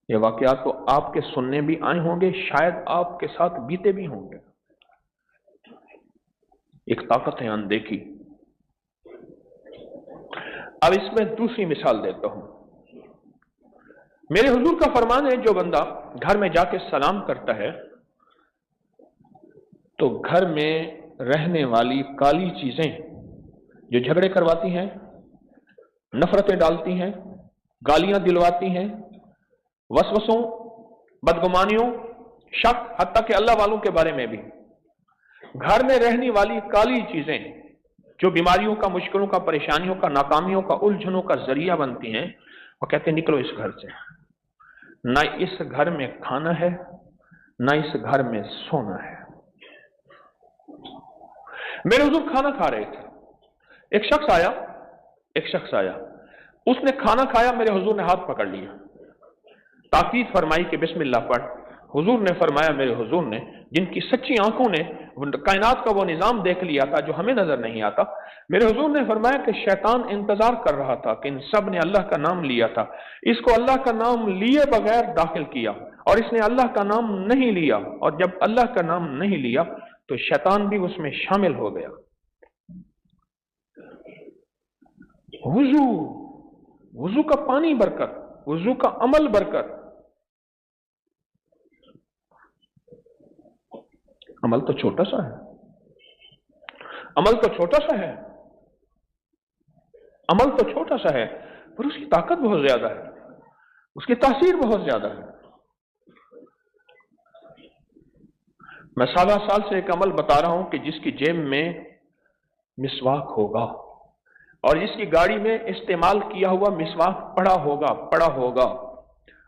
یہ واقعات تو آپ کے سننے بھی آئے ہوں گے، شاید آپ کے ساتھ بیتے بھی ہوں گے۔ ایک طاقت ہے اندیکھی۔ اب اس میں دوسری مثال دیتا ہوں۔ میرے حضور کا فرمان ہے، جو بندہ گھر میں جا کے سلام کرتا ہے تو گھر میں رہنے والی کالی چیزیں جو جھگڑے کرواتی ہیں، نفرتیں ڈالتی ہیں، گالیاں دلواتی ہیں، وسوسوں، بدگمانیوں، شک، حتیٰ کہ اللہ والوں کے بارے میں بھی، گھر میں رہنے والی کالی چیزیں جو بیماریوں کا، مشکلوں کا، پریشانیوں کا، ناکامیوں کا، الجھنوں کا ذریعہ بنتی ہیں، وہ کہتے ہیں نکلو اس گھر سے۔ نہ اس گھر میں کھانا ہے، نہ اس گھر میں سونا ہے۔ میرے حضور کھانا کھا رہے تھے، ایک شخص آیا، اس نے کھانا کھایا، میرے حضور نے ہاتھ پکڑ لیا، تاکید فرمائی کہ بسم اللہ پڑھ۔ حضور نے فرمایا، میرے حضور نے جن کی سچی آنکھوں نے کائنات کا وہ نظام دیکھ لیا تھا جو ہمیں نظر نہیں آتا، میرے حضور نے فرمایا کہ شیطان انتظار کر رہا تھا کہ ان سب نے اللہ کا نام لیا تھا، اس کو اللہ کا نام لیے بغیر داخل کیا، اور اس نے اللہ کا نام نہیں لیا، اور جب اللہ کا نام نہیں لیا تو شیطان بھی اس میں شامل ہو گیا۔ وضو کا پانی برکت، وضو کا عمل برکت۔ عمل تو چھوٹا سا ہے، عمل تو چھوٹا سا ہے، پر اس کی طاقت بہت زیادہ ہے، اس کی تاثیر بہت زیادہ ہے۔ میں سالہ سال سے ایک عمل بتا رہا ہوں کہ جس کی جیب میں مسواک ہوگا اور جس کی گاڑی میں استعمال کیا ہوا مسواک پڑا ہوگا،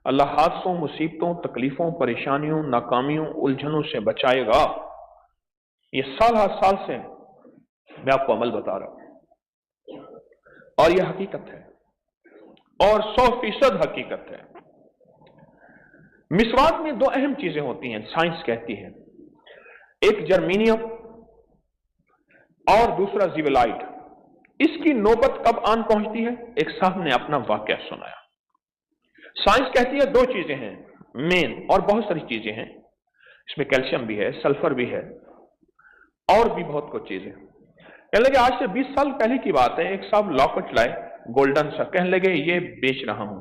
اللہ حادثوں، مصیبتوں، تکلیفوں، پریشانیوں، ناکامیوں، الجھنوں سے بچائے گا۔ یہ سال سے میں آپ کو عمل بتا رہا ہوں، اور یہ حقیقت ہے، اور 100% حقیقت ہے۔ مسواک میں دو اہم چیزیں ہوتی ہیں، سائنس کہتی ہے، ایک جرمینیم اور دوسرا زیولائٹ۔ اس کی نوبت کب آن پہنچتی ہے؟ ایک صاحب نے اپنا واقعہ سنایا۔ سائنس کہتی ہے دو چیزیں ہیں مین، اور بہت ساری چیزیں ہیں، اس میں کیلشیم بھی ہے، سلفر بھی ہے، اور بھی بہت کچھ چیزیں۔ کہنے لگے آج سے 20 سال پہلے کی بات ہے، ایک صاحب لاکٹ لائے گولڈن سا، کہنے لگے یہ بیچ رہا ہوں،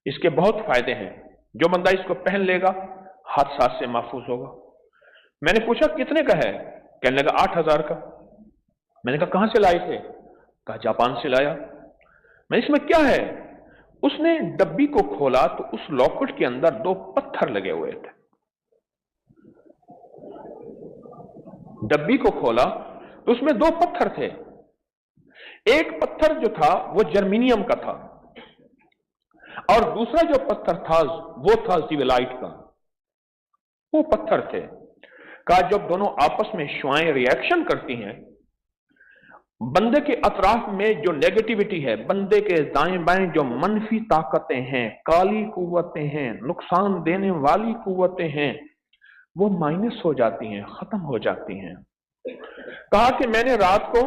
اس کے بہت فائدے ہیں، جو بندہ اس کو پہن لے گا حادثات سے محفوظ ہوگا۔ میں نے پوچھا کتنے کا ہے؟ کہنے لگا 8,000 کا۔ میں نے کہا کہاں سے لائے تھے؟ کہا جاپان سے لایا۔ میں اس میں کیا ہے؟ اس نے ڈبی کو کھولا تو اس لاکٹ کے اندر 2 پتھر لگے ہوئے تھے۔ ڈبی کو کھولا تو اس میں 2 پتھر تھے، ایک پتھر جو تھا وہ جرمینیم کا تھا، اور دوسرا جو پتھر تھا وہ تھا زیولائٹ کا۔ وہ پتھر تھے۔ کہا جب دونوں آپس میں شعائیں ریاکشن کرتی ہیں، بندے کے اطراف میں جو نیگیٹیوٹی ہے، بندے کے دائیں بائیں جو منفی طاقتیں ہیں، کالی قوتیں ہیں، نقصان دینے والی قوتیں ہیں، وہ مائنس ہو جاتی ہیں، ختم ہو جاتی ہیں۔ کہا کہ میں نے رات کو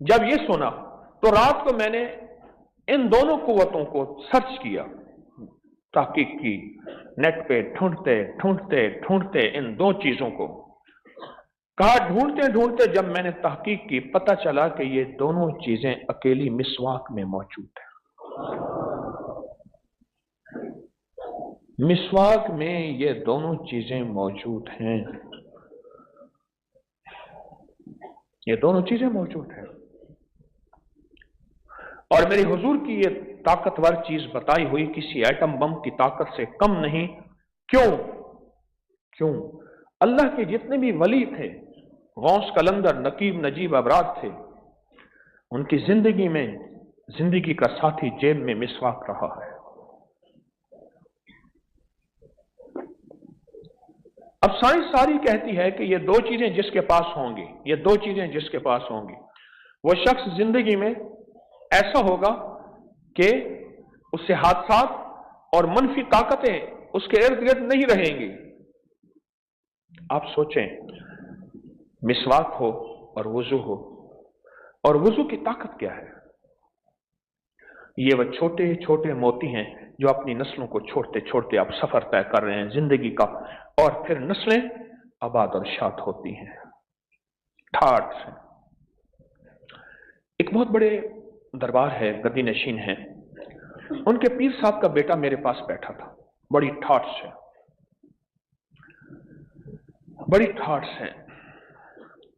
جب یہ سنا تو رات کو میں نے ان دونوں قوتوں کو سرچ کیا، تحقیق کی، نیٹ پہ ڈھونڈتے ان 2 چیزوں کو۔ کہا ڈھونڈتے جب میں نے تحقیق کی، پتہ چلا کہ یہ دونوں چیزیں اکیلی مسواک میں موجود ہیں۔ مسواک میں یہ دونوں چیزیں موجود ہیں، یہ دونوں چیزیں موجود ہیں، اور میرے حضور کی یہ طاقتور چیز بتائی ہوئی کسی ایٹم بم کی طاقت سے کم نہیں۔ کیوں؟ اللہ کے جتنے بھی ولی تھے، غوث قلندر، نقیب، نجیب، ابرار تھے، ان کی زندگی میں زندگی کا ساتھی جیب میں مسواک رہا ہے۔ اب سائنس ساری کہتی ہے کہ یہ 2 چیزیں جس کے پاس ہوں گی، یہ 2 چیزیں جس کے پاس ہوں گی، وہ شخص زندگی میں ایسا ہوگا کہ اس سے حادثات اور منفی طاقتیں اس کے ارد گرد نہیں رہیں گی۔ آپ سوچیں، مسواک ہو اور وضو ہو، اور وضو کی طاقت کیا ہے؟ ये वह छोटे छोटे मोती हैं जो अपनी नस्लों को छोड़ते छोड़ते अब सफर तय कर रहे हैं जिंदगी का, और फिर नस्लें आबाद और शाद होती हैं। ठाठ से एक बहुत बड़े दरबार है, गद्दी नशीन है, उनके पीर साहब का बेटा मेरे पास बैठा था, बड़ी ठाठ से, बड़ी ठाठ से।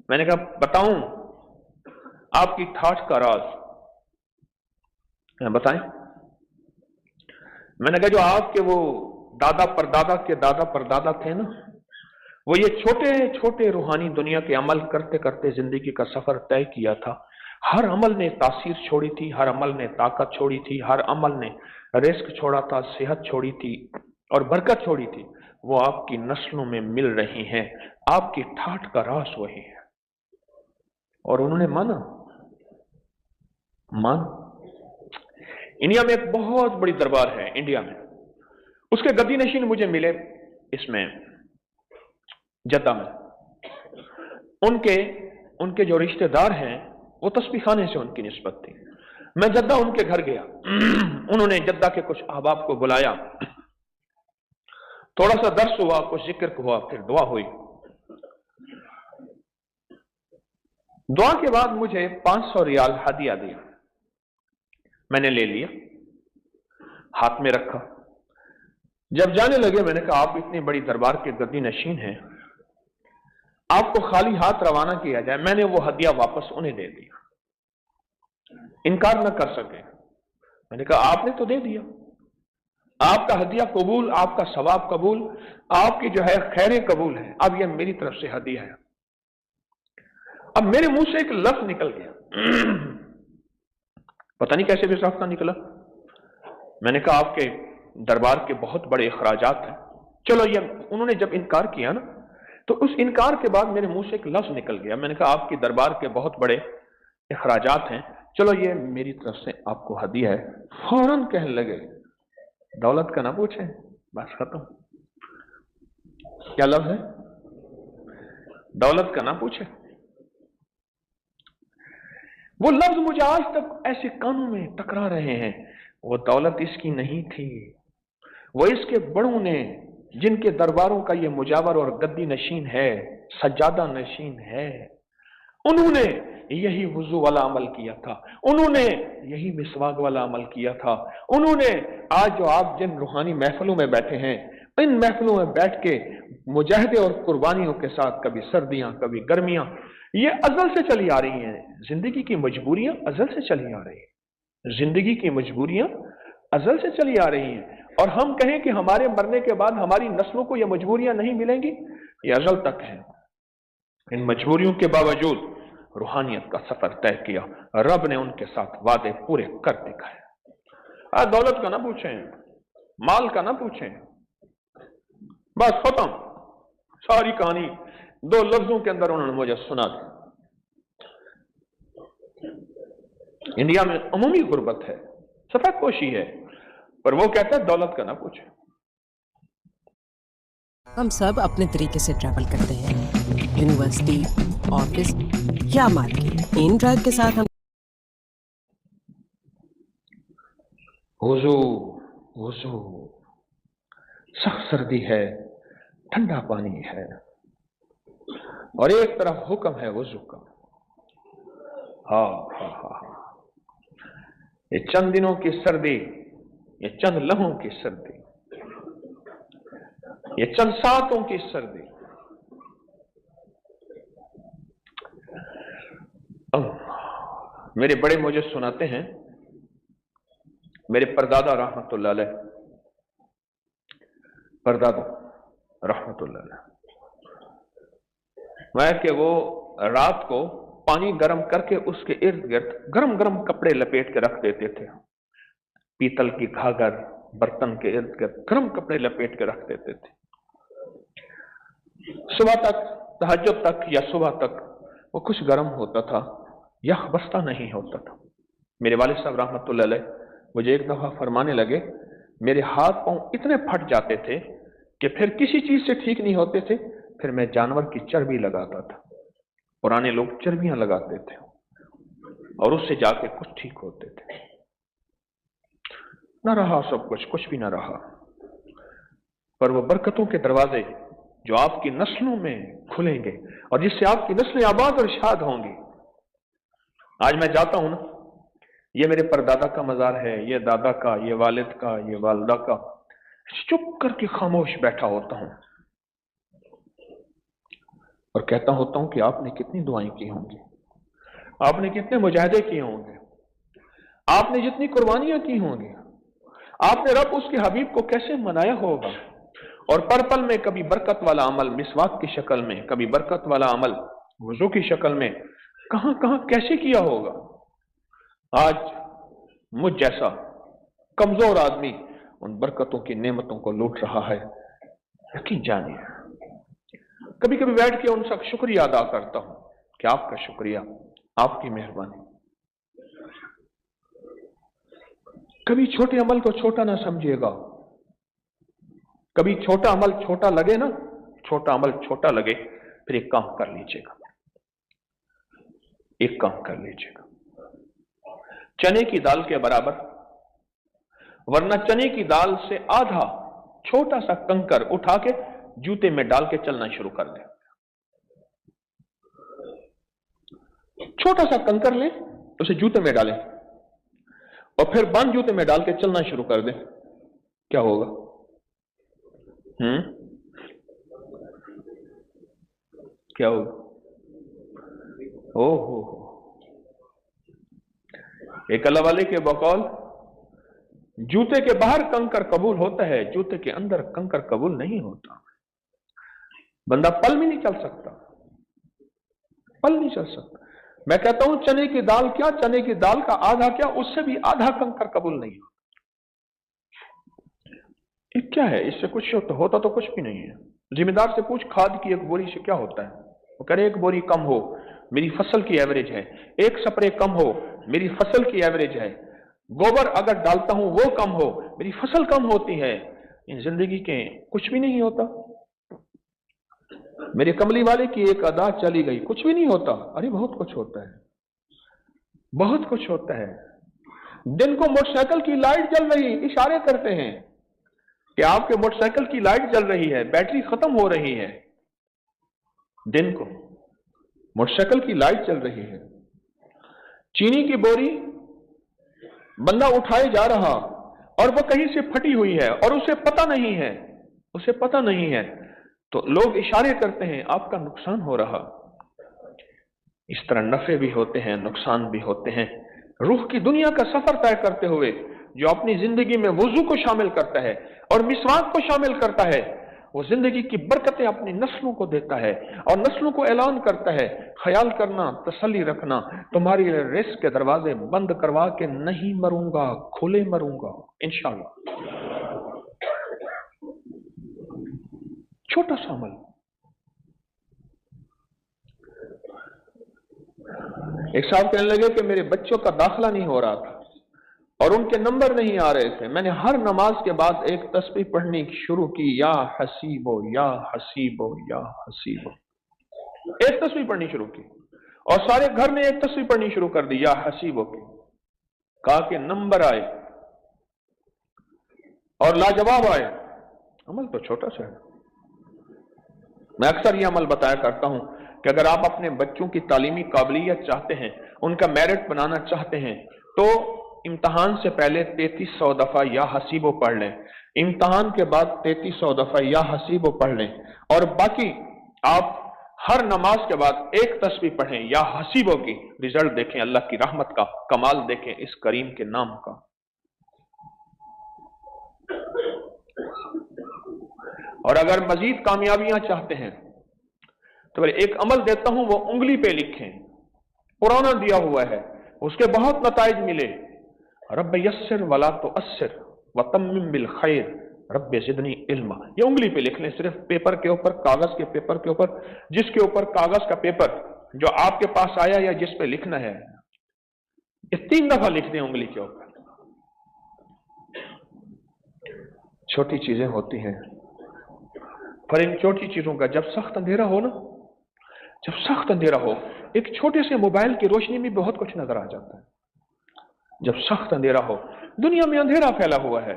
मैंने कहा बताऊं आपकी ठाठ का राज? बताएं। मैंने कहा जो आपके वो दादा परदादा के दादा परदादा थे ना, वो ये छोटे छोटे रूहानी दुनिया के अमल करते करते जिंदगी का सफर तय किया था। हर अमल ने तासीर छोड़ी थी, हर अमल ने ताकत छोड़ी थी, हर अमल ने रिस्क छोड़ा था, सेहत छोड़ी थी और बरकत छोड़ी थी। वो आपकी नस्लों में मिल रही हैं। आपकी ठाठ का राज वही है। और उन्होंने माना। इंडिया में एक बहुत बड़ी दरबार है इंडिया में, उसके गद्दी नशीन मुझे मिले इसमें जद्दा में। उनके जो रिश्तेदार हैं वो तस्बीह खाने से उनकी निस्बत थी। मैं जद्दा उनके घर गया, उन्होंने जद्दा के कुछ अहबाब को बुलाया, थोड़ा सा दर्स हुआ, कुछ जिक्र हुआ, फिर दुआ हुई। दुआ के बाद मुझे 500 रियाल हदिया दिया। मैंने ले लिया, हाथ में रखा। जब जाने लगे मैंने कहा आप इतनी बड़ी दरबार के गद्दी नशीन हैं, आपको खाली हाथ रवाना किया जाए। मैंने वो हदिया वापस उन्हें दे दिया, इनकार न कर सके। मैंने कहा आपने तो दे दिया, आपका हदिया कबूल, आपका सवाब कबूल, आपकी जो है खैरें कबूल है। अब ये मेरी तरफ से हदिया है। अब मेरे मुंह से एक लफ्ज निकल गया, पता नहीं कैसे बेसाख्ता निकला। मैंने कहा आपके दरबार के बहुत बड़े अखराजात हैं। चलो ये उन्होंने जब इनकार किया ना, तो उस इनकार के बाद मेरे मुंह से एक लफ्ज निकल गया। मैंने कहा आपकी दरबार के बहुत बड़े अखराजात हैं, चलो ये मेरी तरफ से आपको हदिया है। फौरन कहने लगे दौलत का ना पूछे, बस खत्म। क्या लफ्ज है? दौलत का ना पूछे। वो लफ्ज मुझे आज तक ऐसे कानों में टकरा रहे हैं। वो दौलत इसकी नहीं थी, वो इसके बड़ों ने, जिनके दरबारों का ये मुजावर और गद्दी नशीन है, सज्जादा नशीन है, उन्होंने यही वुजू वाला अमल किया था, उन्होंने यही मिसवाक वाला अमल किया था। उन्होंने आज जो आप जिन रूहानी महफिलों में बैठे हैं, इन महफिलों में बैठ के मुजाहिदे और कुर्बानियों के साथ, कभी सर्दियां कभी गर्मियां, ये अजल से चली आ रही हैं। जिंदगी की मजबूरियां अजल से चली आ रही हैं, जिंदगी की मजबूरियां अजल से चली आ रही हैं। और हम कहें कि हमारे मरने के बाद हमारी नस्लों को ये मजबूरियां नहीं मिलेंगी, ये अजल तक है। इन मजबूरियों के बावजूद रूहानियत का सफर तय किया, रब ने उनके साथ वादे पूरे कर दिखाए। दौलत का ना पूछें, माल का ना पूछें, बस खत्म सारी कहानी 2 लफ्जों के अंदर उन्होंने मुझे सुना दी। इंडिया में अमूमी गुर्बत है, सफेद पोशी है, पर वो कहता है दौलत का ना पूछे। हम सब अपने तरीके से ट्रैवल करते हैं, यूनिवर्सिटी, ऑफिस या मार्केट। इन ड्राइव के साथ हम वुजू वुजू, सख्त सर्दी है, ठंडा पानी है, और एक तरफ हुक्म है वुजू का। हाँ हाँ हाँ हाँ, ये चंद दिनों की सर्दी, ये चंद लम्हों की सर्दी, ये चंद सातों की सर्दी। मेरे बड़े मुझे सुनाते हैं, मेरे परदादा रहमतुल्लाह अलैह, परदादा रहमतुल्लाह अलैह, मैं कि वो रात को पानी गर्म करके उसके इर्द गिर्द गरम गरम कपड़े लपेट के रख देते थे। पीतल की घाघर बर्तन के इर्द गिर्द गरम कपड़े लपेट के रख देते थे। सुबह तक, तहज्जुद तक या सुबह तक वो कुछ गर्म होता था, यह बस्ता नहीं होता था। मेरे वालिद साहब रहमतुल्लाह अलैह मुझे एक दफा फरमाने लगे, मेरे हाथ पांव इतने फट जाते थे कि फिर किसी चीज से ठीक नहीं होते थे, फिर मैं जानवर की चर्बी लगाता था। पुराने लोग चर्बियां लगाते थे और उससे जाके कुछ ठीक होते थे। न रहा सब कुछ, कुछ भी न रहा, पर वो बरकतों के दरवाजे जो आपकी नस्लों में खुलेंगे और जिससे आपकी नस्लें आबाद और शाद होंगी। आज मैं जाता हूं ना, ये मेरे परदादा का मजार है, ये दादा का, ये वालिद का, ये वालदा का, चुप करके खामोश बैठा होता हूं और कहता होता हूं कि आपने कितनी दुआएं की होंगी, आपने कितने मुजाहिदे किए होंगे, आपने जितनी कुर्बानियां की होंगी, आपने रब उसके हबीब को कैसे मनाया होगा, और पर पल में कभी बरकत वाला अमल मिसवाक की शक्ल में, कभी बरकत वाला अमल वुजू की शक्ल में, कहां कहां कैसे किया होगा। आज मुझ जैसा कमजोर आदमी उन बरकतों की नेमतों को लूट रहा है। यकीन जानिए, कभी कभी बैठ के उनका शुक्रिया अदा करता हूं कि आपका शुक्रिया, आपकी मेहरबानी। कभी छोटे अमल को छोटा ना समझिएगा, कभी छोटा अमल छोटा लगे ना, छोटा अमल छोटा लगे, फिर एक काम कर लीजिएगा, एक काम कर लीजिएगा, चने की दाल के बराबर, वरना चने की दाल से आधा छोटा सा कंकर उठा के जूते में डाल के चलना शुरू कर दें। छोटा सा कंकर लें, उसे जूते में डालें और फिर बंद जूते में डाल के चलना शुरू कर दें, क्या होगा? क्या होगा? ओहो, एक अल्लाह वाले के बकौल, जूते के बाहर कंकर कबूल होता है, जूते के अंदर कंकर कबूल नहीं होता। बंदा पल भी नहीं चल सकता, पल नहीं चल सकता। मैं कहता हूं चने की दाल क्या, चने की दाल का आधा क्या, उससे भी आधा कंकर कबूल नहीं होता। ये क्या है? इससे कुछ होता तो कुछ भी नहीं है। जिम्मेदार से पूछ, खाद की एक बोरी से क्या होता है? वो कह रहे एक बोरी कम हो, मेरी फसल की एवरेज है, एक स्प्रे कम हो, मेरी फसल की एवरेज है, गोबर अगर डालता हूं वो कम हो, मेरी फसल कम होती है। इन जिंदगी के कुछ भी नहीं होता। मेरे कमली वाले की एक अदा चली गई, कुछ भी नहीं होता। अरे बहुत कुछ होता है, बहुत कुछ होता है। दिन को मोटरसाइकिल की लाइट जल रही, इशारे करते हैं कि आपके मोटरसाइकिल की लाइट जल रही है, बैटरी खत्म हो रही है। दिन को मोटरसाइकिल की लाइट जल रही है। चीनी की बोरी बंदा उठाए जा रहा और वो कहीं से फटी हुई है और उसे पता नहीं है, उसे पता नहीं है, तो लोग इशारे करते हैं आपका नुकसान हो रहा। इस तरह नफे भी होते हैं, नुकसान भी होते हैं। रूह की दुनिया का सफर तय करते हुए जो अपनी जिंदगी में वुजू को शामिल करता है और मिसवाक को शामिल करता है, वो जिंदगी की बरकतें अपनी नस्लों को देता है और नस्लों को ऐलान करता है, ख्याल करना, तसल्ली रखना, तुम्हारे लिए रिस्क के दरवाजे बंद करवा के नहीं मरूंगा, खुले मरूंगा इंशाअल्लाह। छोटा सा अमल। एक साहब कहने लगे कि मेरे बच्चों का दाखिला नहीं हो रहा था और उनके नंबर नहीं आ रहे थे। मैंने हर नमाज के बाद एक तस्बीह पढ़नी शुरू की, या हसीबो या हसीबो या हसीबो। एक तस्बीह पढ़नी शुरू की और सारे घर में एक तस्बीह पढ़नी शुरू कर दी, या हसीबो की। कहा कि नंबर आए और लाजवाब आए। अमल तो छोटा सा है। मैं अक्सर यह अमल बताया करता हूं कि अगर आप अपने बच्चों की तालीमी काबिलियत चाहते हैं, उनका मेरिट बनाना चाहते हैं, तो इम्तहान से पहले 3300 दफा या हसीबो पढ़ लें, इम्तहान के बाद 3300 दफा या हसीबो पढ़ लें और बाकी आप हर नमाज के बाद एक तस्बीह पढ़ें या हसीबो की। रिजल्ट देखें, अल्लाह की रहमत का कमाल देखें, इस करीम के नाम का। और अगर मजीद कामयाबियां चाहते हैं तो एक अमल देता हूं, वो उंगली पे लिखें, पुराना दिया हुआ है, उसके बहुत नताइज मिले। रब यस्सिर वला तो अस्सिर वतम्मिम बिल खैर रब जिदनी इल्मा। ये उंगली पे लिख लें, सिर्फ पेपर के ऊपर, कागज के पेपर के ऊपर, जिसके ऊपर कागज का पेपर जो आपके पास आया या जिस पे लिखना है, ये 3 दफा लिख दें उंगली के ऊपर। छोटी चीजें होती हैं, पर इन छोटी चीजों का जब सख्त अंधेरा हो ना, जब सख्त अंधेरा हो, एक छोटे से मोबाइल की रोशनी में बहुत कुछ नजर आ जाता है। जब सख्त अंधेरा हो, दुनिया में अंधेरा फैला हुआ है,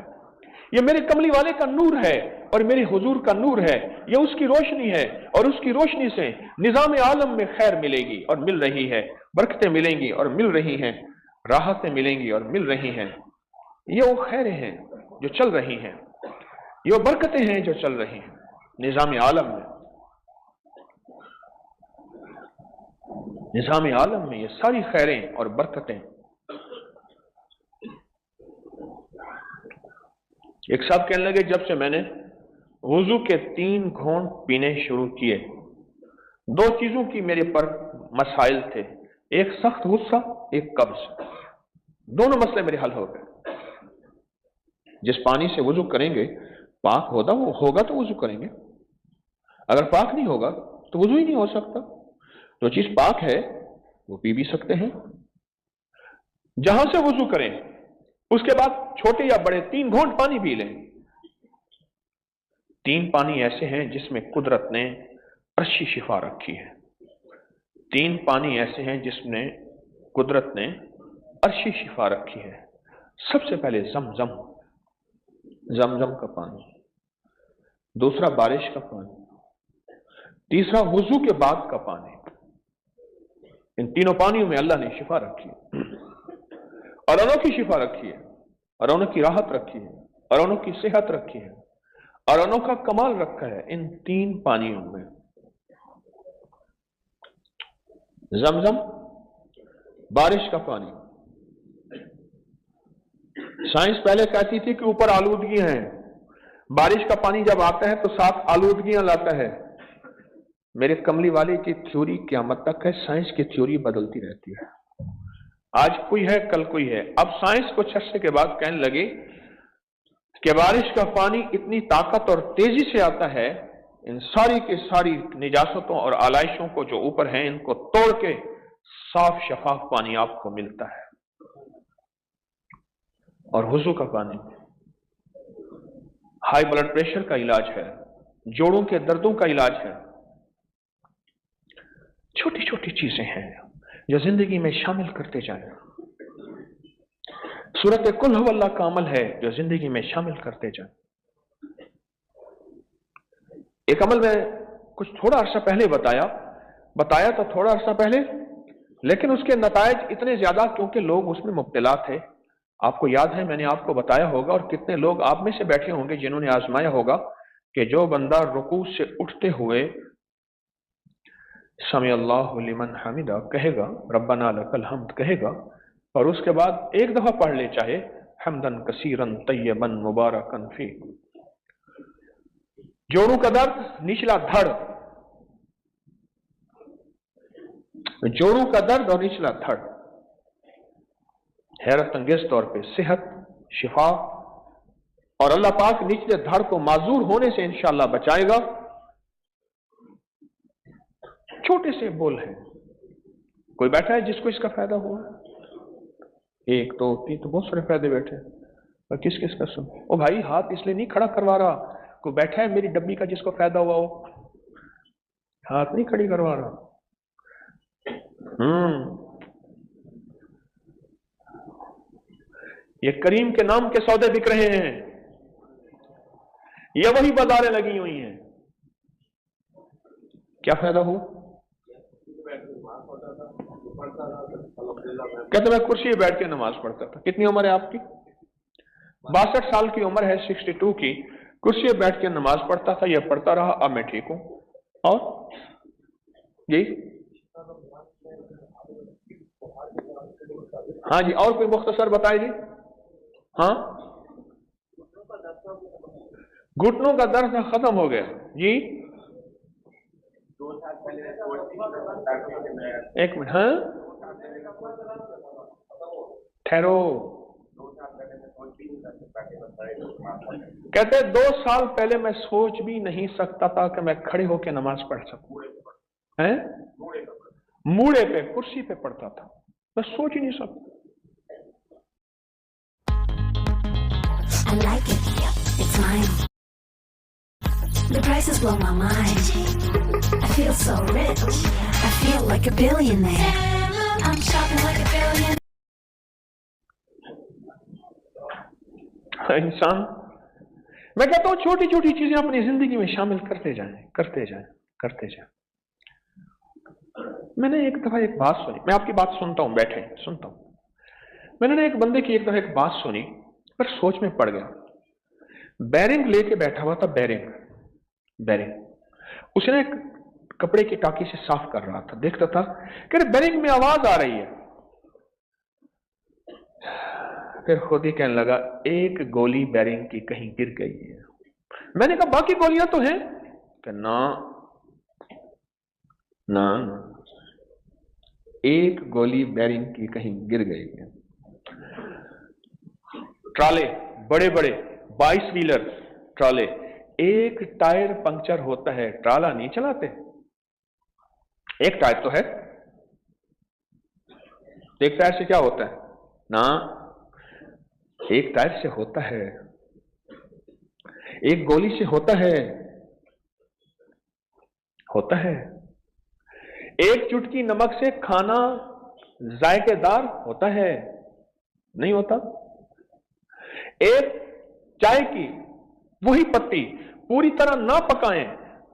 ये मेरे कमली वाले का नूर है और मेरे हुजूर का नूर है, ये उसकी रोशनी है और उसकी रोशनी से निजाम आलम में खैर मिलेगी और मिल रही है, बरकतें मिलेंगी और मिल रही हैं, राहतें मिलेंगी और मिल रही हैं। ये वो खैरें हैं जो चल रही हैं, ये वो बरकतें हैं जो चल रही हैं निजाम आलम में। निजाम आलम में ये सारी खैरें और बरकतें। एक साहब कहने लगे, जब से मैंने वुजू के 3 घूंट पीने शुरू किए, 2 चीजों की मेरे पर मसाइल थे, एक सख्त गुस्सा, एक कब्ज। दोनों मसले मेरे हल हो गए। जिस पानी से वुजू करेंगे पाक होगा तो वुजू करेंगे, अगर पाक नहीं होगा तो वुजू ही नहीं हो सकता। जो चीज पाक है वो पी भी सकते हैं। जहां से वुजू करें उसके बाद छोटे या बड़े 3 घूंट पानी पी लें। 3 पानी ऐसे हैं जिसमें कुदरत ने अर्शी शिफा रखी है। 3 पानी ऐसे हैं जिसमें कुदरत ने अर्शी शिफा रखी है। सबसे पहले जमजम का पानी, दूसरा बारिश का पानी, तीसरा वुजू के बाद का पानी। इन तीनों पानियों में अल्लाह ने शिफा रखी है और अनोखी शिफा रखी है और अनोखी राहत रखी है और अनोखी सेहत रखी है और अनोखा कमाल रखा है इन 3 पानियों में। जमजम, बारिश का पानी। साइंस पहले कहती थी कि ऊपर आलूदगी है, बारिश का पानी जब आता है तो साथ आलूदगियां लाता है। मेरे कमली वाले की थ्योरी क़यामत तक है, साइंस की थ्योरी बदलती रहती है। आज कोई है, कल कोई है। अब साइंस कुछ अर्से के बाद कहने लगी कि बारिश का पानी इतनी ताकत और तेजी से आता है, इन सारी की सारी निजासतों और आलाइशों को जो ऊपर हैं इनको तोड़ के साफ शफाफ पानी आपको मिलता है। और वुजू का पानी हाई ब्लड प्रेशर का इलाज है, जोड़ों के दर्दों का इलाज है। छोटी छोटी चीजें हैं जो जिंदगी में शामिल करते जाएं। सूरत कुल हुवल्लाह का अमल है जो जिंदगी में शामिल करते जाएं। एक अमल में कुछ थोड़ा अरसा पहले बताया तो थोड़ा अरसा पहले, लेकिन उसके नतायज इतने ज्यादा क्योंकि लोग उसमें मुब्तला थे। आपको याद है मैंने आपको बताया होगा, और कितने लोग आप में से बैठे होंगे जिन्होंने आजमाया होगा कि जो बंदा रुकू से उठते हुए समी अल्लाहु लिमन हमिदा कहेगा, रब्बना लकल हम्द कहेगा, और उसके बाद एक दफा पढ़ ले चाहे हम्दन कसीरन तय्यबन मुबारकन फी। जोड़ों का दर्द, निचला धड़, जोड़ों का दर्द और निचला धड़, हैरत अंगेज तौर पे सेहत, शिफा, और अल्लाह पाक निचले धड़ को माजूर होने से इंशाअल्लाह बचाएगा। छोटे से बोल है, कोई बैठा है जिसको इसका फायदा हुआ? 1 2 3 तो बहुत सारे फायदे बैठे हैं, और किस किस का सुन? ओ भाई हाथ इसलिए नहीं खड़ा करवा रहा, कोई बैठा है मेरी डब्बी का जिसको फायदा हुआ हो? हाथ नहीं खड़ी करवा रहा। ये करीम के नाम के सौदे बिक रहे हैं, ये वही बाजारें लगी हुई हैं। क्या फायदा हुआ? कहते मैं कुर्सी पे बैठ के नमाज पढ़ता था। कितनी उम्र है आपकी? 62 साल की उम्र है, 62 की। कुर्सी पे बैठ के नमाज पढ़ता था, यह पढ़ता रहा, अब मैं ठीक हूं। और जी हाँ जी, और कोई मुख्तसर बताए जी। हाँ, घुटनों का दर्द खत्म हो गया जी। 2 साल पहले 1 मिनट, हाँ ठहरो। कहते 2 साल पहले मैं सोच भी नहीं सकता था कि मैं खड़े होकर नमाज पढ़ सकूं। हैं? मूड़े पे, कुर्सी पे पढ़ता था, मैं सोच ही नहीं सकता। I like it. It's mine. The prices blow my mind. I feel so rich. I feel like a billionaire. I'm shopping like a billionaire. इंसान, मैं कहता हूं छोटी छोटी चीजें अपनी जिंदगी में शामिल करते जाएं, करते जाएं, करते जाएं। मैंने एक दफा एक बात सुनी, मैं आपकी बात सुनता हूं, बैठे सुनता हूं। मैंने एक बंदे की एक दफा एक बात सुनी, पर सोच में पड़ गया। बैरिंग लेके बैठा हुआ था, बैरिंग उसने एक कपड़े की टाकी से साफ कर रहा था, देखता था कि बैरिंग में आवाज आ रही है। फिर खुद ही कहने लगा, एक गोली बैरिंग की कहीं गिर गई है। मैंने कहा बाकी गोलियां तो हैं? कि ना ना ना, एक गोली बैरिंग की कहीं गिर गई है। ट्राले बड़े बड़े 22 व्हीलर ट्राले, एक टायर पंक्चर होता है, ट्राला नहीं चलाते। एक टायर तो है, एक टायर से क्या होता है ना, एक टायर से होता है, एक गोली से होता है, एक चुटकी नमक से खाना जायकेदार होता है, नहीं होता। एक चाय की वही पत्ती पूरी तरह ना पकाएं,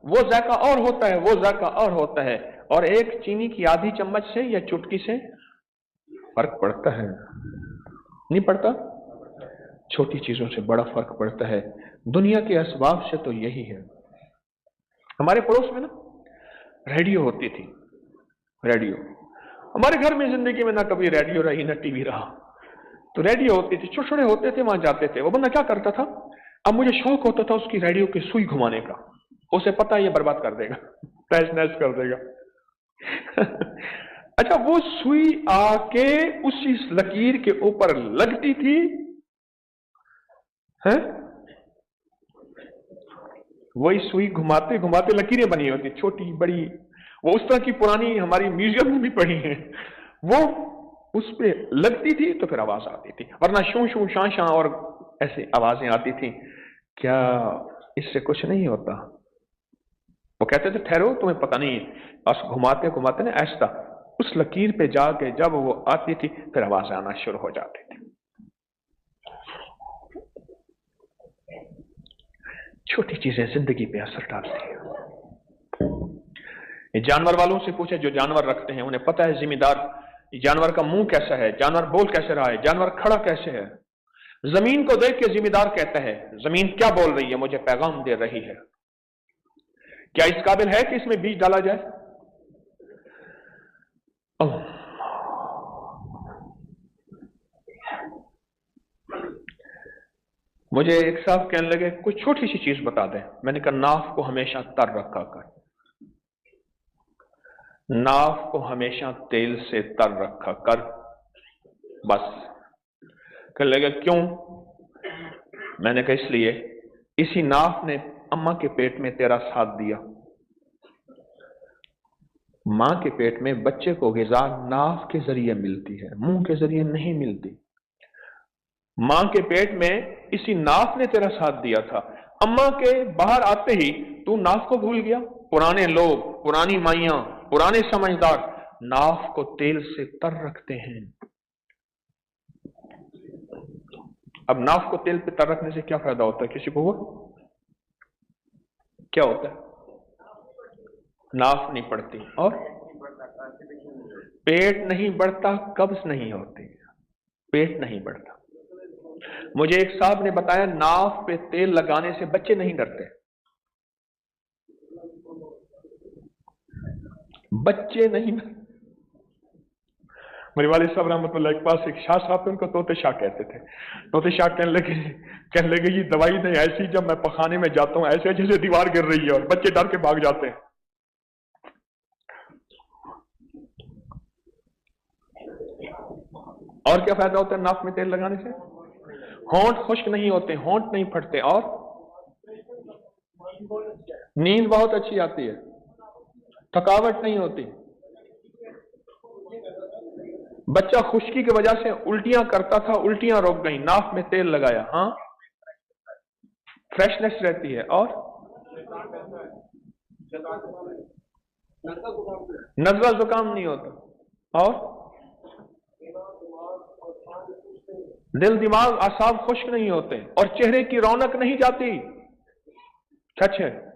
वो जायका और होता है, वो जायका और होता है। और एक चीनी की आधी चम्मच से या चुटकी से फर्क पड़ता है, नहीं पड़ता? छोटी चीजों से बड़ा फर्क पड़ता है। दुनिया के असबाब से तो यही है। हमारे पड़ोस में ना रेडियो होती थी, रेडियो। हमारे घर में जिंदगी में ना कभी रेडियो रही ना टीवी रहा, तो रेडियो होती थी, छोटे छोटे होते थे, वहां जाते थे। वो बंदा क्या करता था, अब मुझे शौक होता था उसकी रेडियो की सुई घुमाने का, उसे पता है ये बर्बाद कर देगा, तहस नहस कर देगा। अच्छा, वो सुई आके उसी लकीर के ऊपर लगती थी, है? वही सुई घुमाते घुमाते लकीरें बनी होती, छोटी बड़ी। वो उस तरह की पुरानी हमारी म्यूजियम में भी पड़ी है। वो उस पे लगती थी तो फिर आवाज आती थी, वरना शू शू शां शां और ऐसे आवाजें आती थी। क्या इससे कुछ नहीं होता? वो कहते थे ठहरो, तुम्हें पता नहीं है। बस घुमाते घुमाते ना ऐसा उस लकीर पे जाके जब वो आती थी फिर आवाज आना शुरू हो जाती थी। छोटी चीजें जिंदगी पे असर डालती हैं। ये जानवर वालों से पूछे जो जानवर रखते हैं, उन्हें पता है जिम्मेदार जानवर का मुंह कैसा है, जानवर बोल कैसे रहा है, जानवर खड़ा कैसे है। जमीन को देख के जिम्मेदार कहता है जमीन क्या बोल रही है, मुझे पैगाम दे रही है, क्या इस काबिल है कि इसमें बीज डाला जाए? मुझे एक साहब कहने लगे कुछ छोटी सी चीज बता दें। मैंने कहा नाफ को हमेशा तर रखा कर, नाफ को हमेशा तेल से तर रखा कर, बस। कहने लगे क्यों? मैंने कहा इसलिए, इसी नाफ ने अम्मा के पेट में तेरा साथ दिया। मां के पेट में बच्चे को ग़िज़ा नाफ के जरिए मिलती है, मुंह के जरिए नहीं मिलती। मां के पेट में इसी नाफ ने तेरा साथ दिया था। अम्मा के बाहर आते ही तू नाफ को भूल गया। पुराने लोग, पुरानी माइयां, पुराने समझदार नाफ को तेल से तर रखते हैं। अब नाफ को तेल पे तर रखने से क्या फायदा होता है? किसी को वो क्या होता है? नाफ नहीं पड़ती और पेट नहीं बढ़ता, कब्ज नहीं होती, पेट नहीं बढ़ता। मुझे एक साहब ने बताया नाफ पे तेल लगाने से बच्चे नहीं डरते, बच्चे नहीं। मेरे वालिद साहब रहमतुल्लाह के पास एक शाह साहब थे, उनको तोते शाह कहते थे। तोते शाह कहने लगे ये दवाई नहीं ऐसी, जब मैं पखाने में जाता हूं ऐसे जैसे दीवार गिर रही है और बच्चे डर के भाग जाते हैं। और क्या फायदा होता है नाक में तेल लगाने से? होंठ खुश्क नहीं होते, होंठ नहीं फटते और नींद बहुत अच्छी आती है, थकावट नहीं होती। बच्चा खुश्की की वजह से उल्टियां करता था, उल्टियां रुक गई, नाक में तेल लगाया, हाँ फ्रेशनेस रहती है। और नज़ला जुकाम नहीं होता। और दिल दिमाग आसाब खुश्क नहीं होते और चेहरे की रौनक नहीं जाती। सच है।